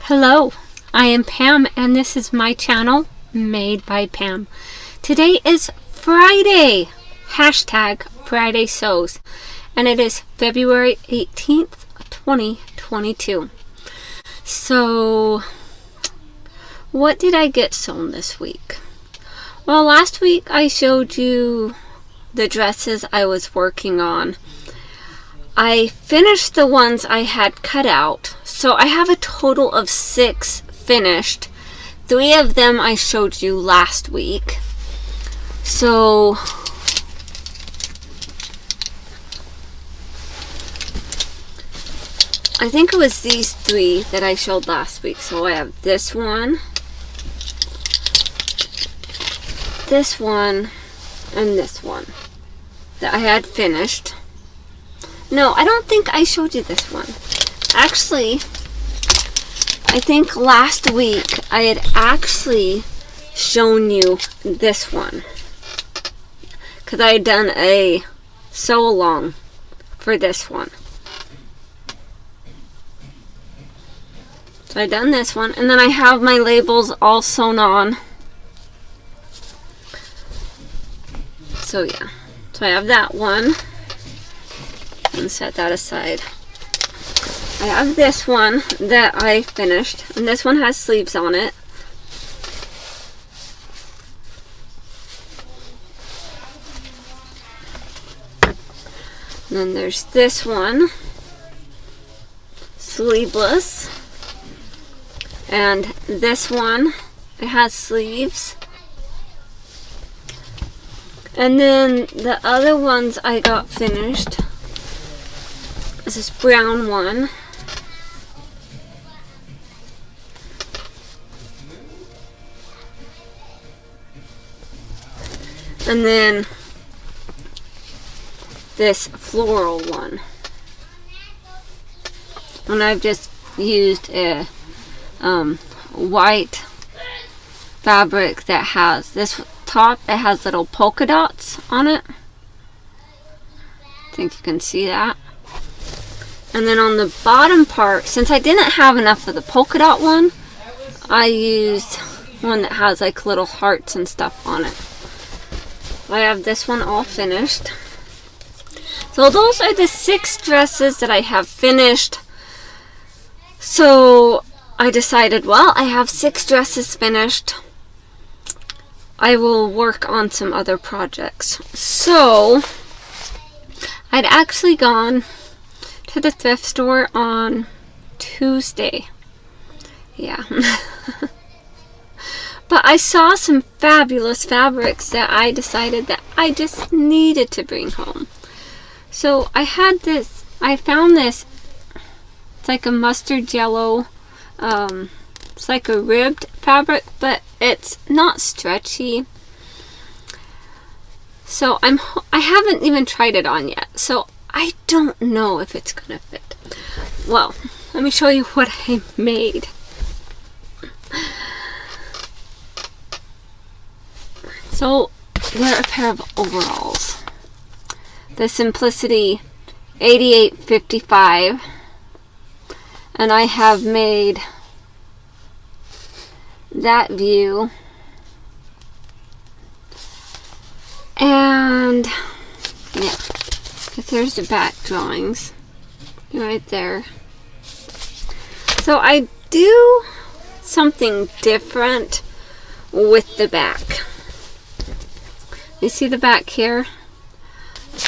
Hello, I am Pam and this is my channel, Made by Pam. Today is Friday, hashtag Friday Sews, and it is February 18th, 2022. So, what did I get sewn this week? Well, last week I showed you the dresses I was working on. I finished the ones I had cut out, so I have a total of 6 finished. 3 of them I showed you last week. So I think it was these 3 that I showed last week. So I have this one, and this one that I had finished. No, I don't think I showed you this one. Actually, I think last week I had actually shown you this one, because I had done a sew along for this one. So I done this one, and then I have my labels all sewn on. So yeah, so I have that one. And set that aside. I have this one that I finished, and this one has sleeves on it. And then there's this one, sleeveless, and this one, it has sleeves. And then the other ones I got finished. This is brown one. And then this floral one. And I've just used a white fabric that has this top. It has little polka dots on it. I think you can see that. And then on the bottom part, since I didn't have enough of the polka dot one, I used one that has like little hearts and stuff on it. I have this one all finished. So those are the 6 dresses that I have finished. So I decided, well, I have 6 dresses finished. I will work on some other projects. So I'd actually gone to the thrift store on Tuesday. Yeah. But I saw some fabulous fabrics that I decided that I just needed to bring home. So I found this, it's like a mustard yellow, it's like a ribbed fabric, but it's not stretchy. So I haven't even tried it on yet. So I don't know if it's gonna fit. Well, let me show you what I made. So they're a pair of overalls. The Simplicity 8855, and I have made that view, and yeah. There's the back drawings right there. So I do something different with the back. You see the back here?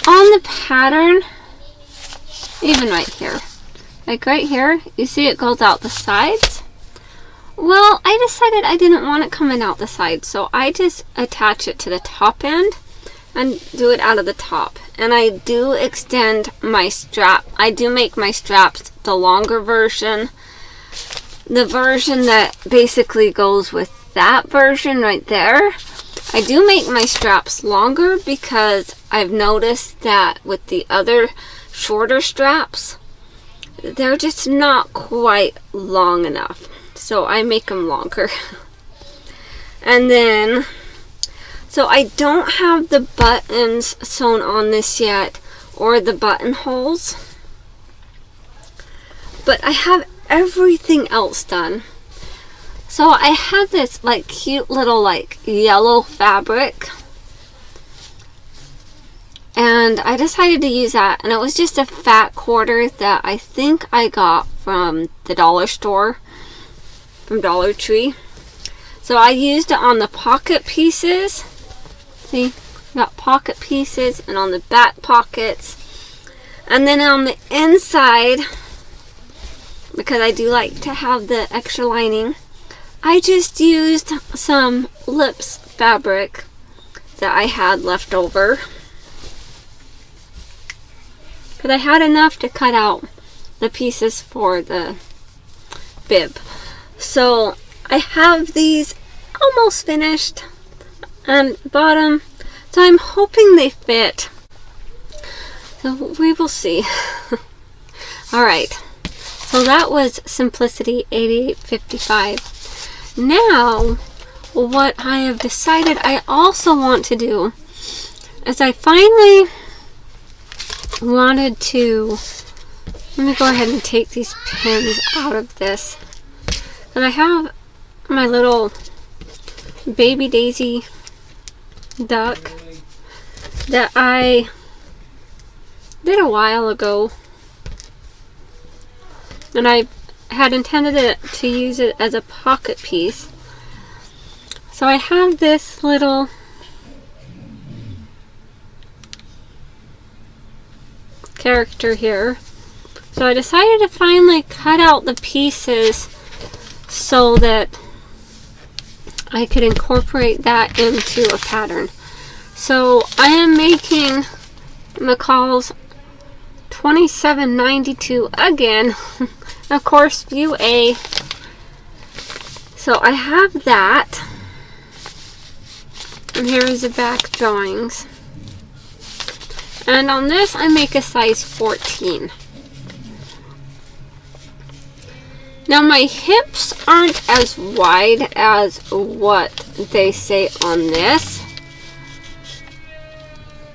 On the pattern, even right here, like right here, you see it goes out the sides. Well, I decided I didn't want it coming out the sides, so I just attach it to the top end and do it out of the top. And I do extend my strap. I do make my straps the longer version. The version that basically goes with that version right there. I do make my straps longer because I've noticed that with the other shorter straps, they're just not quite long enough. So I make them longer. And then, so I don't have the buttons sewn on this yet, or the buttonholes, but I have everything else done. So I had this like cute little like yellow fabric, and I decided to use that, and it was just a fat quarter that I think I got from the dollar store, from Dollar Tree. So I used it on the pocket pieces. See, got pocket pieces, and on the back pockets, and then on the inside, because I do like to have the extra lining, I just used some lips fabric that I had left over, because I had enough to cut out the pieces for the bib. So I have these almost finished on the bottom, so I'm hoping they fit. So we will see. Alright, so that was Simplicity 8855. Now, what I have decided I also want to do is I finally wanted to, let me go ahead and take these pins out of this. And I have my little baby daisy duck that I did a while ago, and I had intended to use it as a pocket piece. So I have this little character here. So I decided to finally cut out the pieces so that I could incorporate that into a pattern. So I am making Mccall's 2792 again. Of course, view A. So I have that. And here is the back drawings. And on this I make a size 14. Now my hips aren't as wide as what they say on this,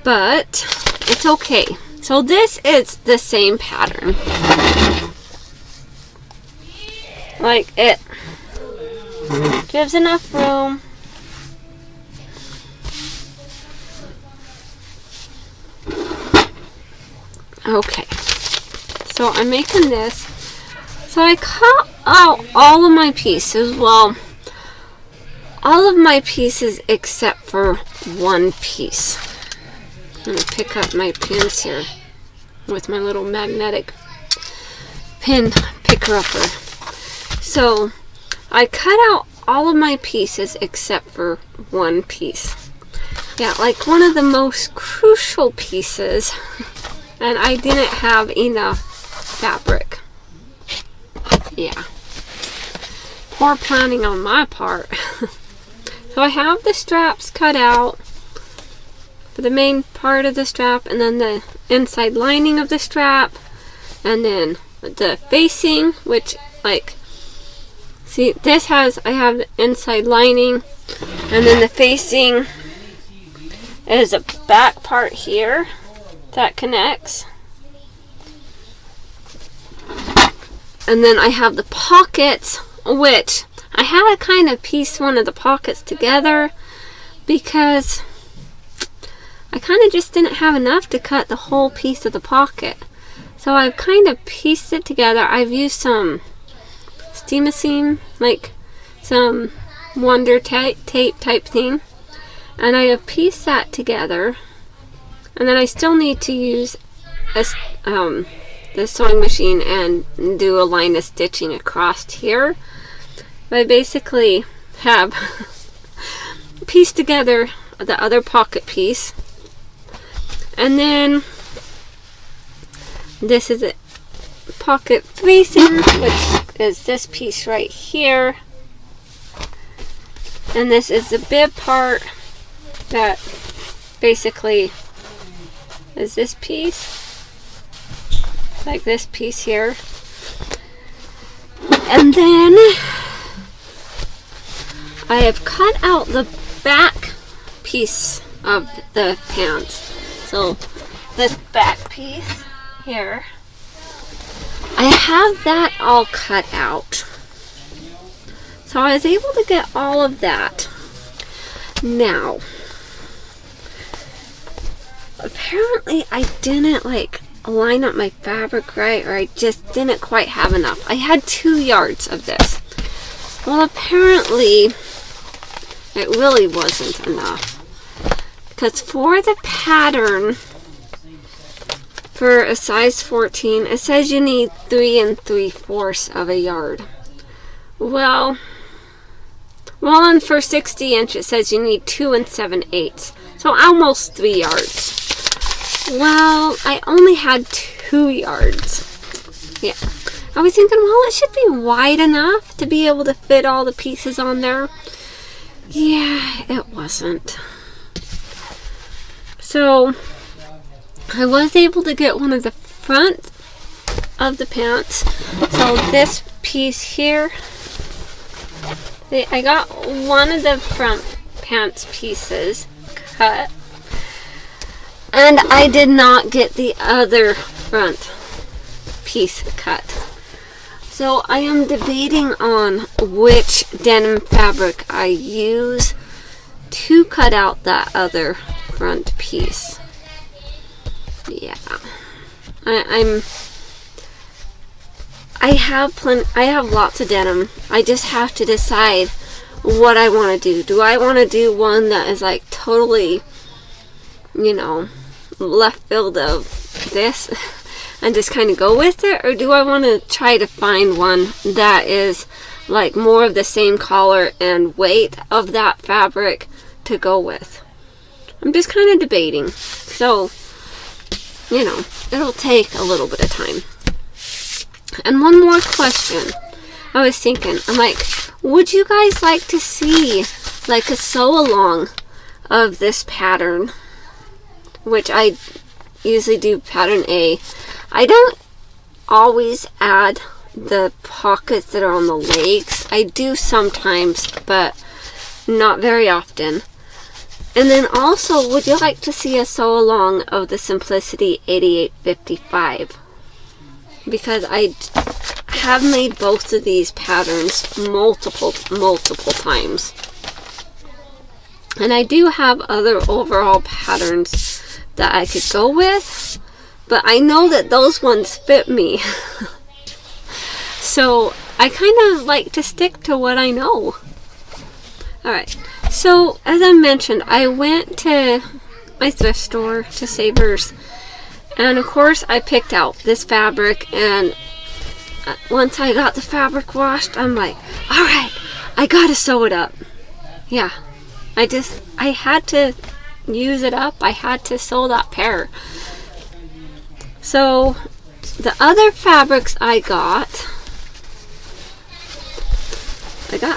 but it's okay. So this is the same pattern. Like, it gives enough room. Okay, so I'm making this. So I cut out all of my pieces. Well, all of my pieces except for one piece. I'm going to pick up my pins here with my little magnetic pin picker-upper. So I cut out all of my pieces except for one piece. Yeah, like one of the most crucial pieces. And I didn't have enough fabric. Yeah. Poor planning on my part. So I have the straps cut out for the main part of the strap, and then the inside lining of the strap, and then the facing, which, like, see, this has, I have the inside lining, and then the facing is a back part here that connects. And then I have the pockets, which I had to kind of piece one of the pockets together because I kind of just didn't have enough to cut the whole piece of the pocket. So I've kind of pieced it together. I've used some steam-a-seam, like some Wonder tape type thing, and I have pieced that together. And then I still need to use the sewing machine and do a line of stitching across here. But I basically have pieced together the other pocket piece, and then this is a pocket facing, which is this piece right here, and this is the bib part that basically is this piece, like this piece here. And then I have cut out the back piece of the pants. So this back piece here, I have that all cut out. So I was able to get all of that. Now, apparently I didn't like line up my fabric right, or I just didn't quite have enough. I had 2 yards of this. Well, apparently it really wasn't enough. Because for the pattern, for a size 14, it says you need 3 3/4 of a yard. Well, and for 60 inch, it says you need 2 7/8. So almost 3 yards. Well, I only had 2 yards. Yeah. I was thinking, well, it should be wide enough to be able to fit all the pieces on there. Yeah, it wasn't. So I was able to get one of the front of the pants. So this piece here, I got one of the front pants pieces cut, and I did not get the other front piece cut. So I am debating on which denim fabric I use to cut out that other front piece. Yeah, I have lots of denim. I just have to decide what I want to do. Do I want to do one that is like totally, left field of this and just kind of go with it, or do I want to try to find one that is like more of the same color and weight of that fabric to go with? I'm just kind of debating. So, it'll take a little bit of time. And one more question. I was thinking, I'm like, would you guys like to see like a sew along of this pattern? Which I usually do pattern A. I don't always add the pockets that are on the legs. I do sometimes, but not very often. And then also, would you like to see a sew along of the Simplicity 8855? Because I have made both of these patterns multiple times. And I do have other overall patterns that I could go with, but I know that those ones fit me. So I kind of like to stick to what I know. Alright, so as I mentioned, I went to my thrift store, to Savers, and of course I picked out this fabric, and once I got the fabric washed, I'm like, alright, I gotta sew it up. Yeah, I had to use it up. I had to sew that pair. So the other fabrics I got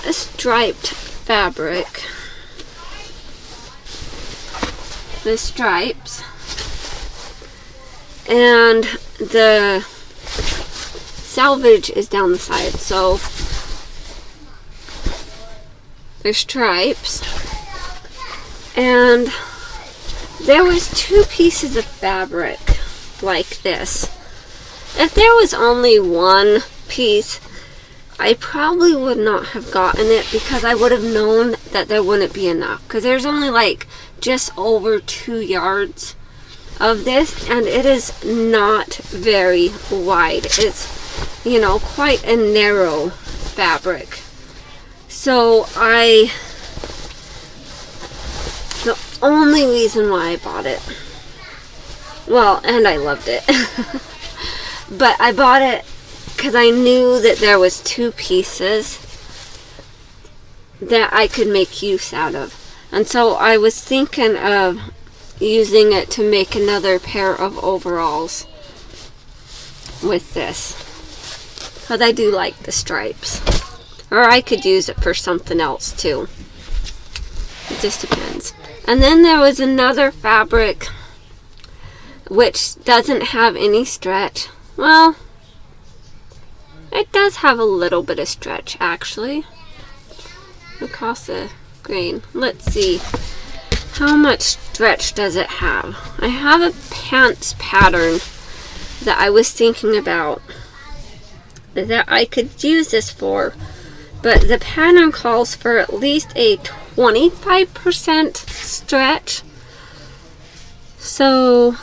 a striped fabric. The stripes. And the selvage is down the side. So there's stripes. And there was 2 pieces of fabric like this. If there was only 1 piece, I probably would not have gotten it, because I would have known that there wouldn't be enough, because there's only like just over 2 yards of this, and it is not very wide. It's quite a narrow fabric. So the only reason why I bought it, well, and I loved it, but I bought it because I knew that there was 2 pieces that I could make use out of. And so I was thinking of using it to make another pair of overalls with this, because I do like the stripes. Or I could use it for something else too. It just depends. And then there was another fabric which doesn't have any stretch. Well, it does have a little bit of stretch, actually, across the grain. Let's see. How much stretch does it have? I have a pants pattern that I was thinking about. that I could use this for, but the pattern calls for at least a 25% stretch. So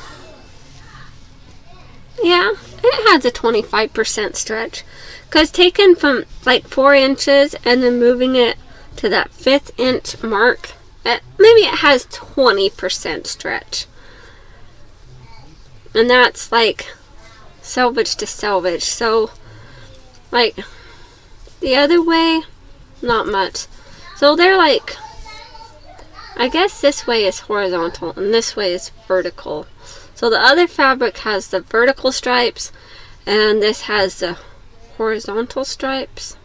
yeah, it has a 25% stretch, because taken from like 4 inches and then moving it to that 5th inch mark, maybe it has 20% stretch. And that's like selvage to selvage. So like the other way, not much. So they're like, I guess this way is horizontal and this way is vertical. So the other fabric has the vertical stripes and this has the horizontal stripes,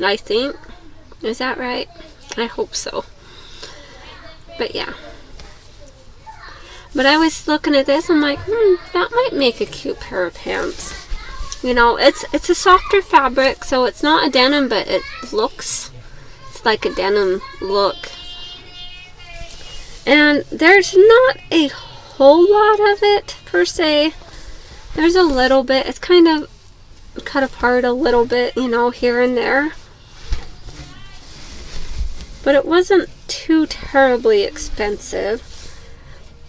I think. Is that right? I hope so. But yeah. But I was looking at this, I'm like, that might make a cute pair of pants. You know, it's a softer fabric, so it's not a denim, but it's like a denim look. And there's not a whole lot of it, per se. There's a little bit. It's kind of cut apart a little bit, you know, here and there. But it wasn't too terribly expensive.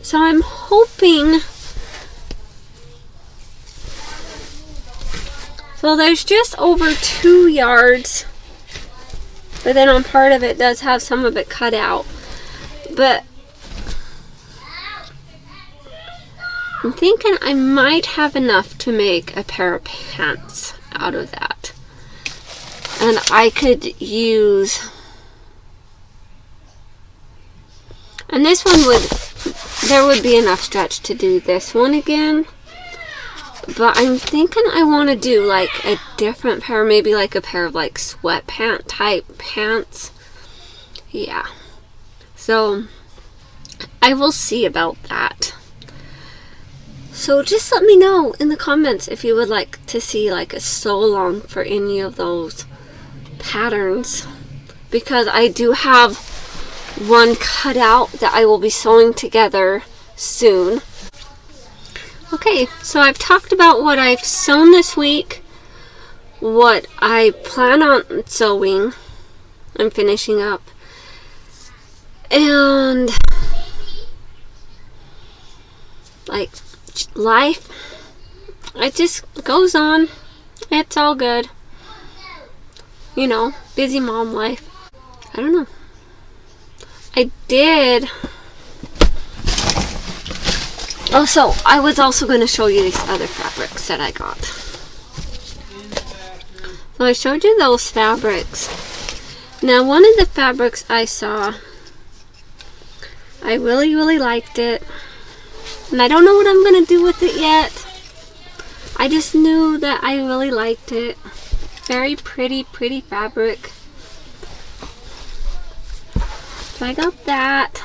So I'm hoping, so there's just over 2 yards, but then on part of it does have some of it cut out. But I'm thinking I might have enough to make a pair of pants out of that. And I could use, and this one there would be enough stretch to do this one again. But I'm thinking I want to do like a different pair, maybe like a pair of like sweatpant type pants. Yeah. So I will see about that. So just let me know in the comments if you would like to see like a sew along for any of those patterns, because I do have one cut out that I will be sewing together soon. Okay, so I've talked about what I've sewn this week, what I plan on sewing and finishing up, and like life, it just goes on. It's all good, you know, busy mom life. I don't know. I did. Oh, so I was also going to show you these other fabrics that I got. So I showed you those fabrics. Now, one of the fabrics I saw, I really, really liked it. And I don't know what I'm going to do with it yet. I just knew that I really liked it. Very pretty, pretty fabric. So I got that.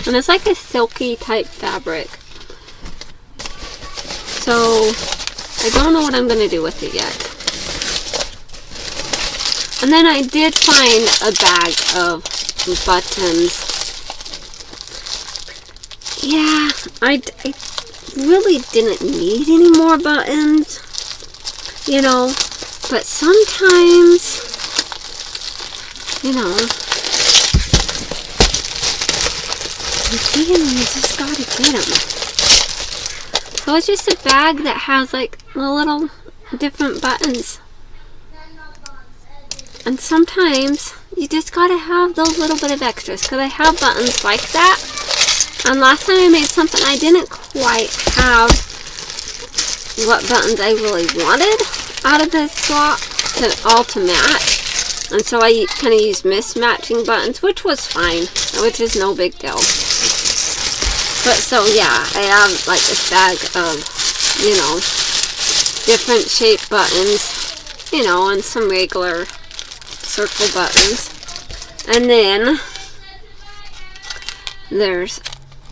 And it's like a silky type fabric. So I don't know what I'm going to do with it yet. And then I did find a bag of buttons. Yeah, I really didn't need any more buttons, you know, but sometimes, you know, you see them and you just gotta get them. So it's just a bag that has like the little different buttons. And sometimes you just gotta have those little bit of extras, because I have buttons like that. And last time I made something, I didn't quite have what buttons I really wanted out of the slot to match. And so I kind of used mismatching buttons, which was fine, which is no big deal. But so yeah, I have like this bag of, you know, different shaped buttons, you know, and some regular circle buttons. And then there's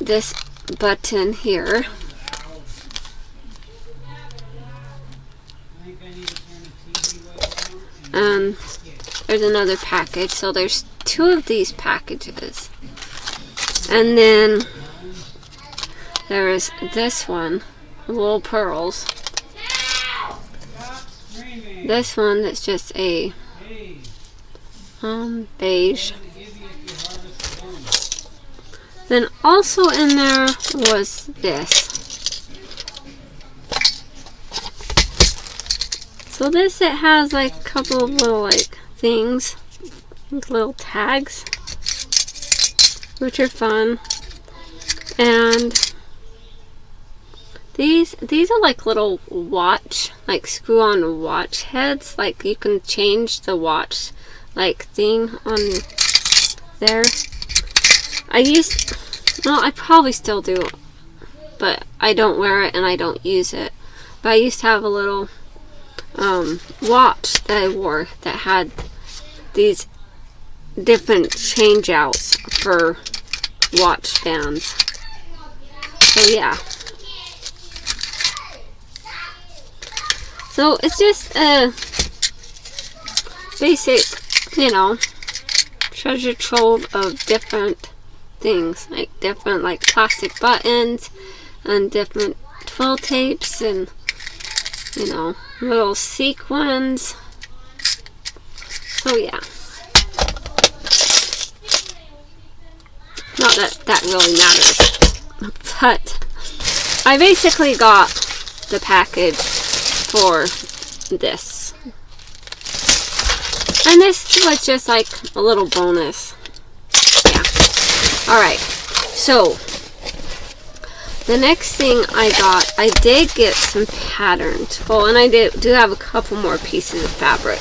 this button here. There's another package. So there's 2 of these packages. And then there is this one, little pearls. This one that's just a beige. Then also in there was this. So this, it has like a couple of little like things, like little tags, which are fun. And these are like little watch, like screw-on watch heads. Like you can change the watch like thing on there. I probably still do, but I don't wear it and I don't use it. But I used to have a little watch that I wore that had these different change outs for watch bands. So yeah. So it's just a basic, treasure trove of different things, like different like plastic buttons and different twill tapes and little sequins. So yeah, not that that really matters, but I basically got the package for this, and this was just like a little bonus. Yeah. Alright, so the next thing I did get some patterns. Oh, and I do have a couple more pieces of fabric.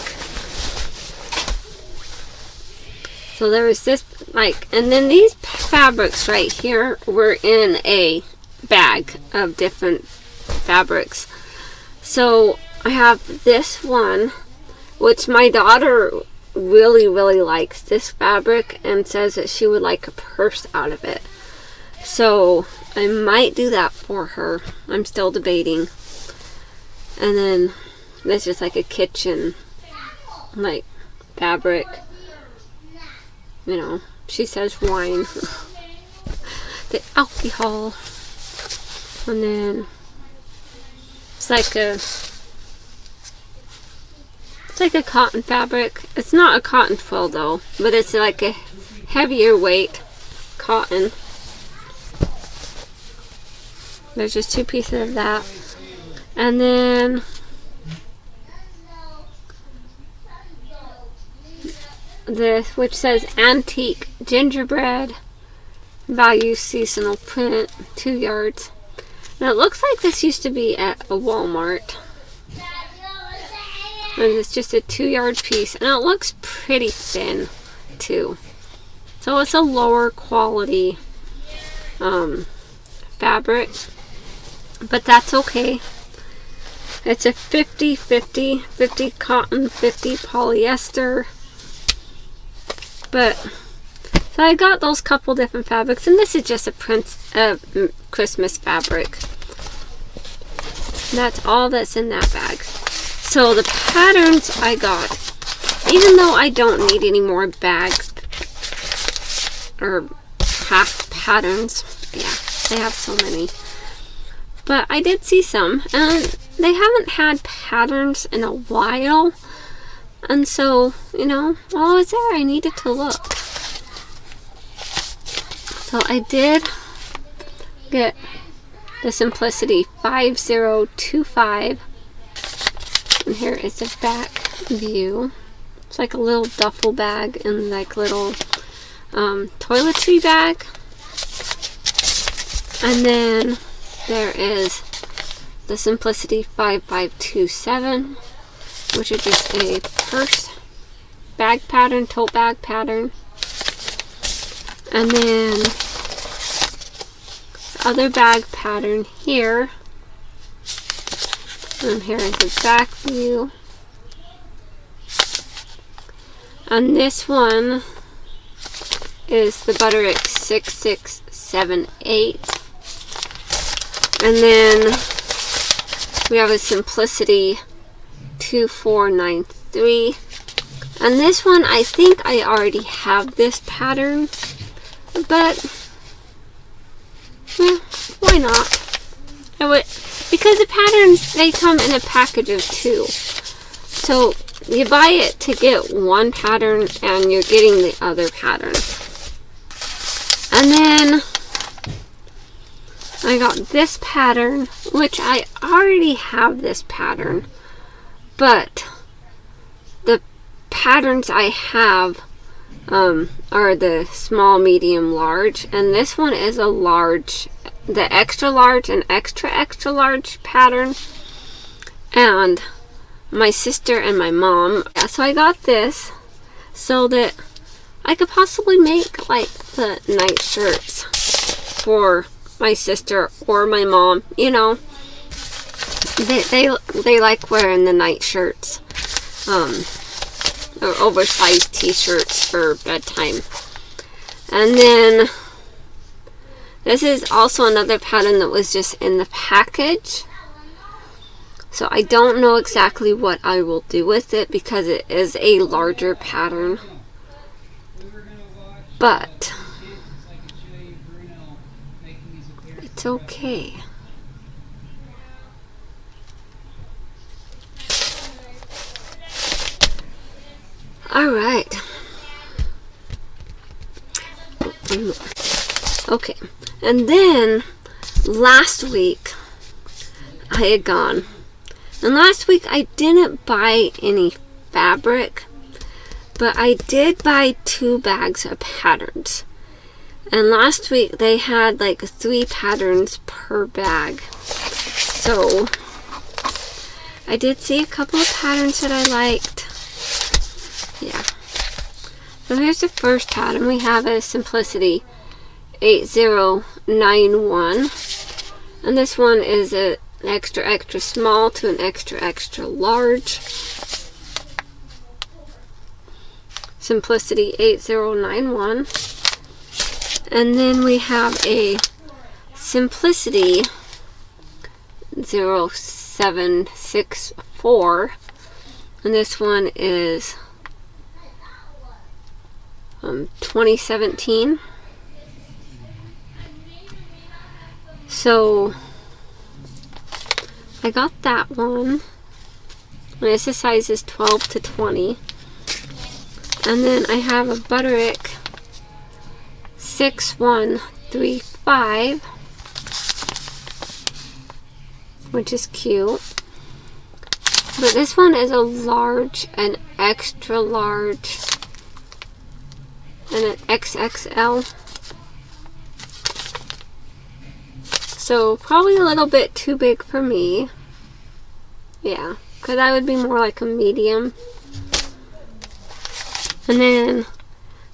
So there was this, and then these fabrics right here were in a bag of different fabrics. So I have this one, which my daughter really likes this fabric and says that she would like a purse out of it. So I might do that for her. I'm still debating. And then this is like a kitchen like fabric. She says wine. The alcohol. And then it's like a cotton fabric. It's not a cotton twill though, but it's like a heavier weight cotton. There's just two pieces of that. And then this, which says antique gingerbread, value seasonal print, 2 yards. Now it looks like this used to be at a Walmart. And it's just a 2-yard piece, and it looks pretty thin too. So it's a lower quality fabric, but that's okay. It's a 50-50, 50 cotton, 50 polyester. But so I got those couple different fabrics, and this is just a Christmas fabric. That's all that's in that bag. So the patterns I got, even though I don't need any more bags or half patterns, yeah, they have so many. But I did see some, and they haven't had patterns in a while. And so, while I was there, I needed to look. So I did get the Simplicity 5025. And here is the back view. It's like a little duffel bag and like little toiletry bag. And then there is the Simplicity 5527, which is just a purse bag pattern, tote bag pattern. And then the other bag pattern here. And here is the back view. And this one is the Butterick 6678. And then we have a Simplicity 2493. And this one, I think I already have this pattern. But, yeah, why not? Because the patterns, they come in a package of 2. So you buy it to get one pattern and you're getting the other pattern. And then I got this pattern, which I already have this pattern, but the patterns I have are the small, medium, large, and this one is a large, the extra large and extra large pattern. And my sister and my mom, so I got this so that I could possibly make like the night shirts for my sister or my mom. You know, they like wearing the night shirts, or oversized t-shirts for bedtime. And then this is also another pattern that was just in the package. So I don't know exactly what I will do with it because it is a larger pattern. But it's okay. Alright. Okay. And then last week I had gone. And last week I didn't buy any fabric, but I did buy 2 bags of patterns. And last week they had like 3 patterns per bag. So I did see a couple of patterns that I liked. Yeah. So here's the first pattern. We have a Simplicity 8091. And this one is a extra small to an extra large. Simplicity 8091. And then we have a Simplicity 0764. And this one is 2017. So I got that one. And this size is 12 to 20. And then I have a Butterick 6135, which is cute. But this one is a large, an extra large, and an XXL. So probably a little bit too big for me. Yeah, because I would be more like a medium. And then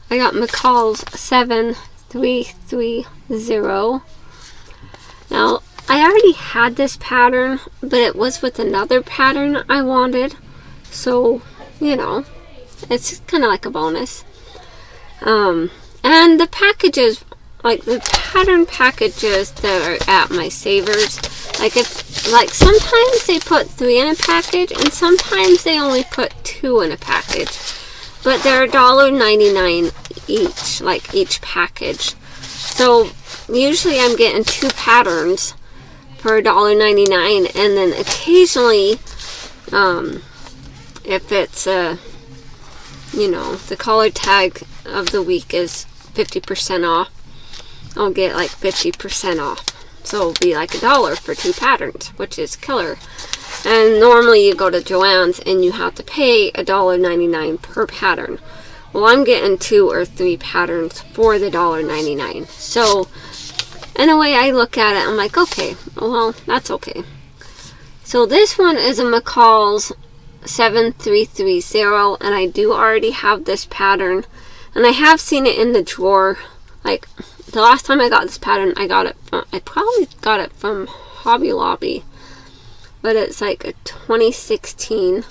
I got Mccall's 7330. Now, I already had this pattern, but it was with another pattern I wanted. So, you know, it's kind of like a bonus. And the packages, like the pattern packages that are at my Savers, like sometimes they put 3 in a package and sometimes they only put 2 in a package. But they're $1.99 each, like each package. So usually I'm getting 2 patterns for $1.99, and then occasionally, if it's you know, the color tag of the week is 50% off, I'll get like 50% off. So it'll be like $1 for 2 patterns, which is killer. And normally you go to Joann's and you have to pay $1.99 per pattern. Well, I'm getting 2 or 3 patterns for the $1.99. So in a way I look at it, I'm like, okay, well, that's okay. So this one is a Mccall's 7330, and I do already have this pattern. And I have seen it in the drawer. Like, the last time I got this pattern, I probably got it from Hobby Lobby. But it's like a 2016.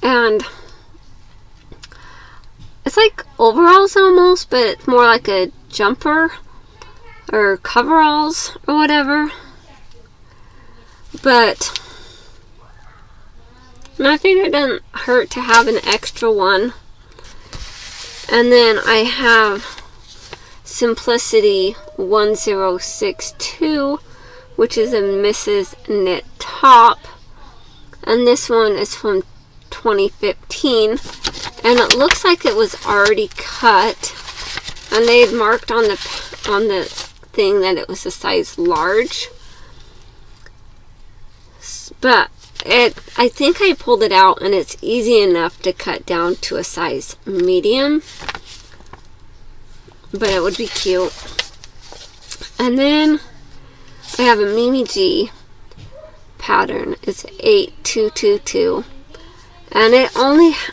And it's like overalls almost, but it's more like a jumper or coveralls or whatever. But I think it doesn't hurt to have an extra one. And then I have Simplicity 1062, which is a Mrs. Knit top. And this one is from 2015. And it looks like it was already cut. And they had marked on the thing that it was a size large. But I think I pulled it out and it's easy enough to cut down to a size medium. But it would be cute. And then I have a Mimi G pattern. It's 8222. And it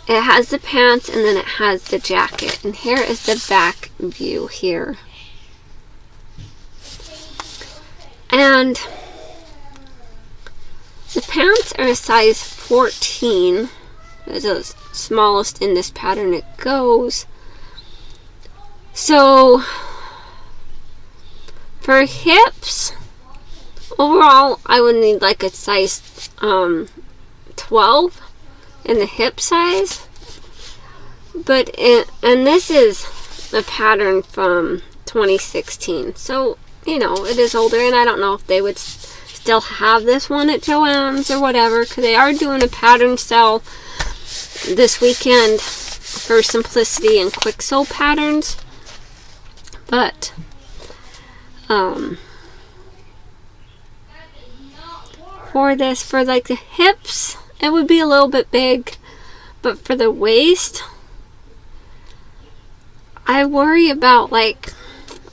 has the pants and then it has the jacket. And here is the back view here. And the pants are a size 14. That's the smallest in this pattern it goes. So for hips, overall I would need like a size 12 in the hip size. But and this is a pattern from 2016. So, you know, it is older, and I don't know if they would still have this one at Joann's or whatever, because they are doing a pattern sale this weekend for simplicity and quick sew patterns. But for this, for like the hips, it would be a little bit big, but for the waist, I worry about like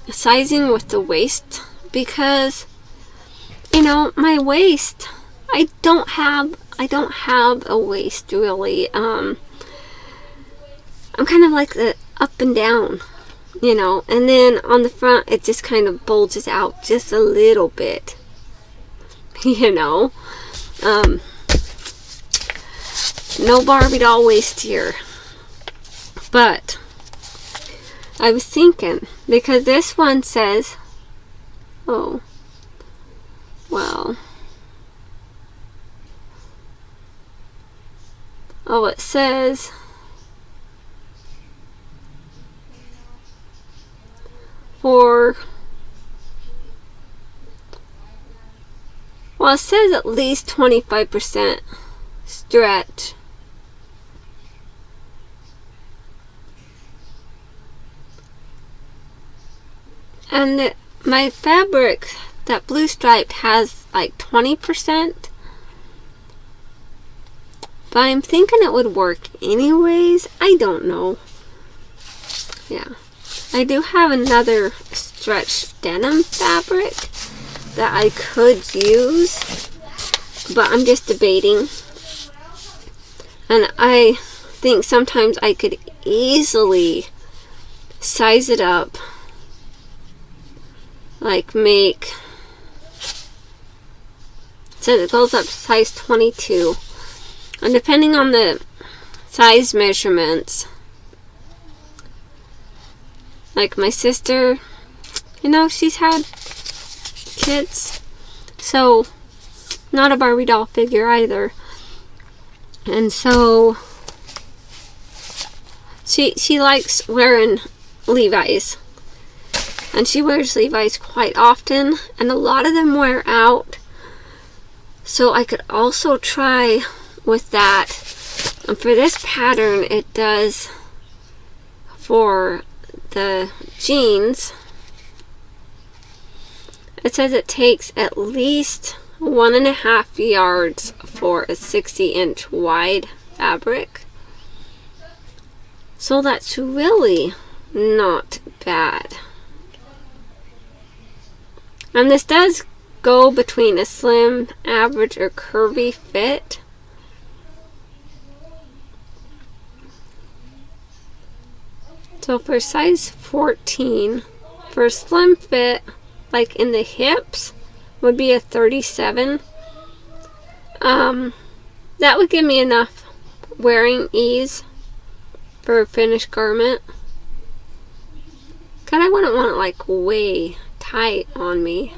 sizing with the waist, because you know, my waist, I don't have a waist really. I'm kind of like the up and down, you know, and then on the front it just kind of bulges out just a little bit, you know. No Barbie doll waist here. But I was thinking, because this one says, oh, well, oh, it says for, well, it says at least 25% stretch. And my fabric, that blue stripe, has like 20%. But I'm thinking it would work anyways. I don't know. Yeah. I do have another stretch denim fabric that I could use, but I'm just debating. And I think sometimes I could easily size it up. Like make, so it goes up to size 22, and depending on the size measurements, like my sister, you know, she's had kids, so not a Barbie doll figure either, and so she likes wearing Levi's. And she wears Levi's quite often, and a lot of them wear out. So I could also try with that. And for this pattern, it does for the jeans. It says it takes at least 1.5 yards for a 60-inch wide fabric. So that's really not bad. And this does go between a slim, average, or curvy fit. So for size 14, for a slim fit, like in the hips, would be a 37. That would give me enough wearing ease for a finished garment. Cause I wouldn't want it like way tight on me,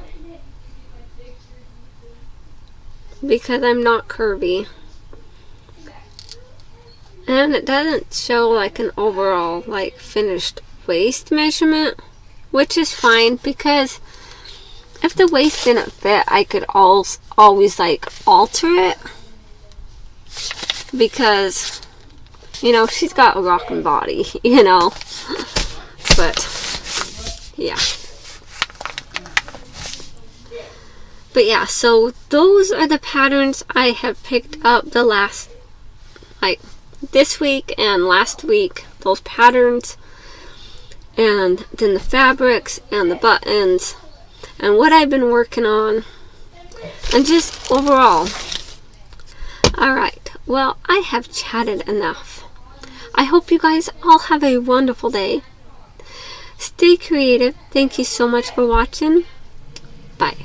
because I'm not curvy, and it doesn't show like an overall like finished waist measurement, which is fine, because if the waist didn't fit, I could always like alter it, because you know she's got a rockin' body, you know. But yeah. But yeah, so those are the patterns I have picked up the last, like this week and last week. Those patterns, and then the fabrics and the buttons, and what I've been working on, and just overall. Alright, well, I have chatted enough. I hope you guys all have a wonderful day. Stay creative. Thank you so much for watching. Bye.